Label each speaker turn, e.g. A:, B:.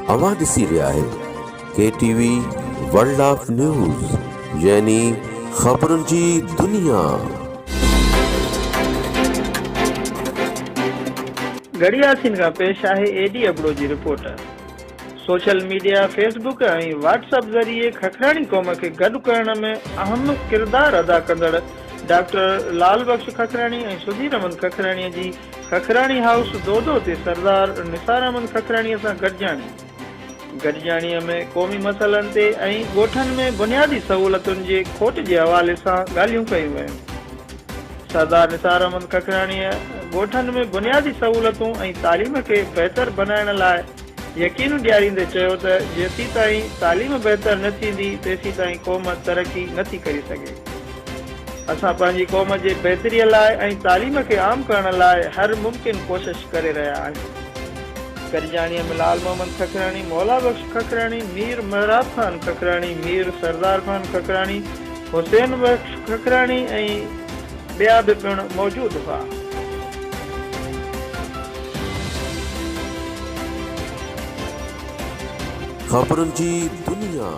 A: अवां ॾिसी रहिया आहियो KTV वर्ल्ड ऑफ न्यूज़ यानी ख़बरुनि जी दुनिया।
B: गड़ियासीन का पेश आहे एडी अबड़ो जी रिपोर्ट। सोशल मीडिया फेसबुक ऐं व्हाट्सएप ज़रिए खखराणी क़ौम खे गॾु करण में अहम किरदारु अदा कंदड़ ॾाक्टर लाल बख्श खखराणी ऐं सधीराहमद खखराणीअ जी खखराणी हाँउस दودो ते सरदार नثار अहमद खखराणीअ सां गॾजाणीअ में क़ौमी मसइलनि ते ऐं ॻोठनि में बुनियादी सहूलतुनि जे खोट जे हवाले सां ॻाल्हियूं कयूं वयूं। सरदार नثار अहमद खखराणीअ ॻोठनि में बुनियादी सहूलतूं ऐं तालीम खे बहितर बनाइण लाइ यकीन ॾियारींदे चयो त जेसीं ताईं तालीम बहितर न थींदी तेसीं ताईं क़ौम तरक़ी नथी करे सघे। असां पंहिंजी क़ौम जे बहितरीअ लाइ ऐं तालीम खे आम करण लाइ हर मुमकिन कोशिश करे रहिया आहियूं। गॾजाणीअ में लाल मोहम्मद खखराणी, मौला बख्श खखराणी, मीर महराब खान खखराणी, मीर सरदार खान खखराणी, हुसैन बख्श खखराणी ऐं ॿिया बि पिणु मौजूदु हुआ।
A: ख़बरुनि जी दुनिया।